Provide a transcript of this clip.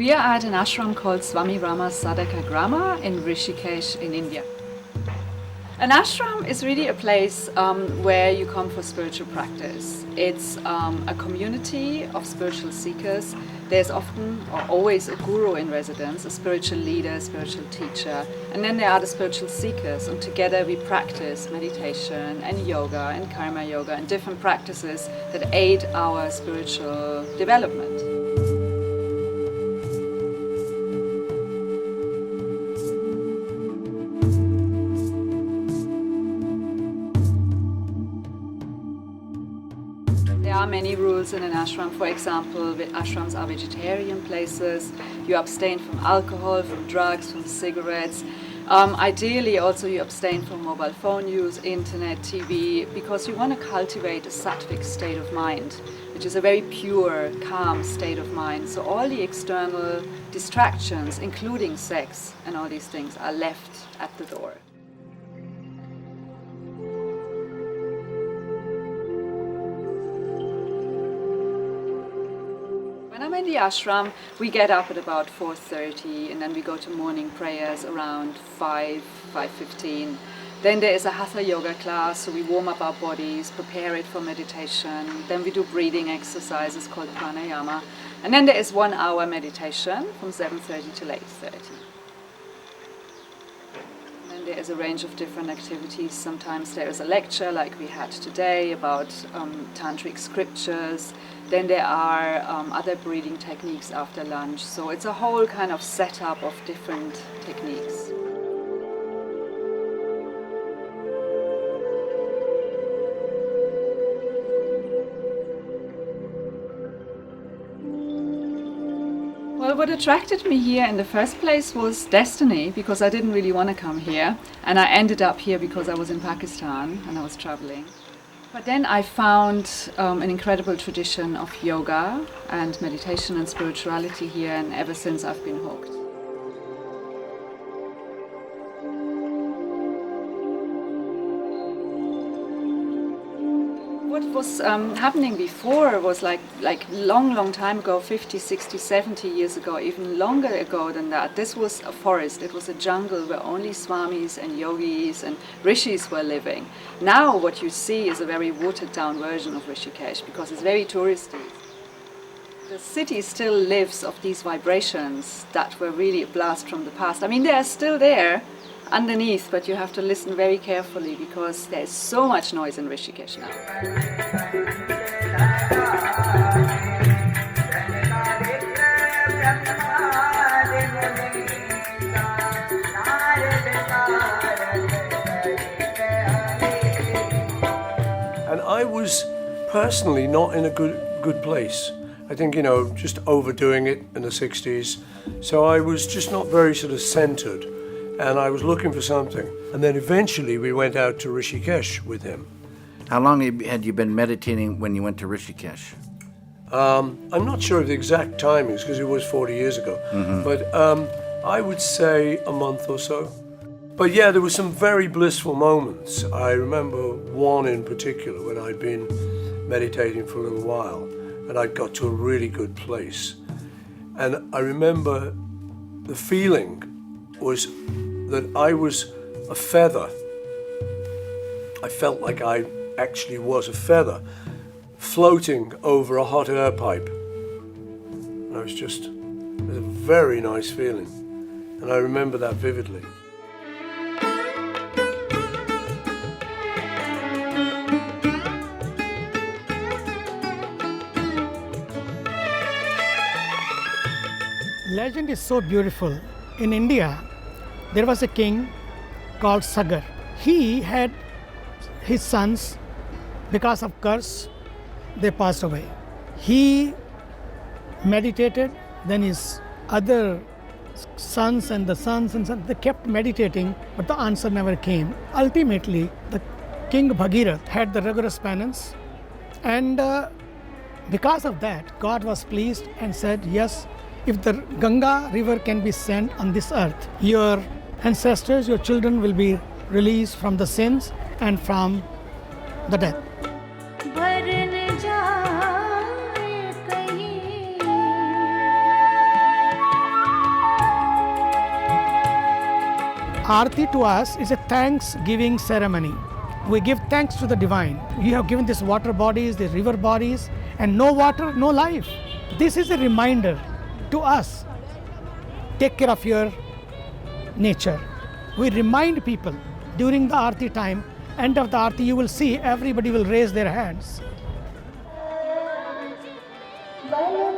We are at an ashram called Swami Rama Sadhaka Grama in Rishikesh in India. An ashram is really a place where you come for spiritual practice. It's a community of spiritual seekers. There's often or always a guru in residence, a spiritual leader, a spiritual teacher, and then there are the spiritual seekers, and together we practice meditation and yoga and karma yoga and different practices that aid our spiritual development. There are many rules in an ashram. For example, ashrams are vegetarian places. You abstain from alcohol, from drugs, from cigarettes. Ideally also you abstain from mobile phone use, internet, TV, because you want to cultivate a sattvic state of mind, which is a very pure, calm state of mind. So all the external distractions, including sex and all these things, are left at the door. When I'm in the ashram, we get up at about 4:30 and then we go to morning prayers around 5:15. Then there is a hatha yoga class, so we warm up our bodies, prepare it for meditation. Then we do breathing exercises called pranayama. And then there is 1 hour meditation from 7:30 till 8:30. And there is a range of different activities. Sometimes there is a lecture like we had today about tantric scriptures. Then there are other breathing techniques after lunch. So it's a whole kind of setup of different techniques. Well, what attracted me here in the first place was destiny, because I didn't really want to come here. And I ended up here because I was in Pakistan and I was traveling. But then I found an incredible tradition of yoga and meditation and spirituality here, and ever since I've been hooked. What was happening before was like long time ago, 50, 60, 70 years ago, even longer ago than that. This was a forest, it was a jungle where only swamis and yogis and rishis were living. Now what you see is a very watered down version of Rishikesh because it's very touristy. The city still lives of these vibrations that were really a blast from the past. I mean, they are still there underneath, but you have to listen very carefully because there is so much noise in Rishikesh now. And I was personally not in a good place. I think, just overdoing it in the 60s. So I was just not very sort of centered. And I was looking for something. And then eventually we went out to Rishikesh with him. How long had you been meditating when you went to Rishikesh? I'm not sure of the exact timings because it was 40 years ago. Mm-hmm. But I would say a month or so. But yeah, there were some very blissful moments. I remember one in particular when I'd been meditating for a little while and I'd got to a really good place. And I remember the feeling was that I was a feather. I felt like I actually was a feather floating over a hot air pipe. And it was a very nice feeling. And I remember that vividly. Legend is so beautiful. In India, there was a king called Sagar. He had his sons, because of curse, they passed away. He meditated, then his other sons and the sons, they kept meditating, but the answer never came. Ultimately, the king Bhagirath had the rigorous penance, and because of that, God was pleased and said, yes, if the Ganga river can be sent on this earth, your ancestors, your children will be released from the sins and from the death. Aarti to us is a thanksgiving ceremony. We give thanks to the divine. You have given these water bodies, these river bodies, and no water, no life. This is a reminder to us. Take care of your nature. We remind people during the Aarti time, end of the Aarti, you will see everybody will raise their hands. Bye.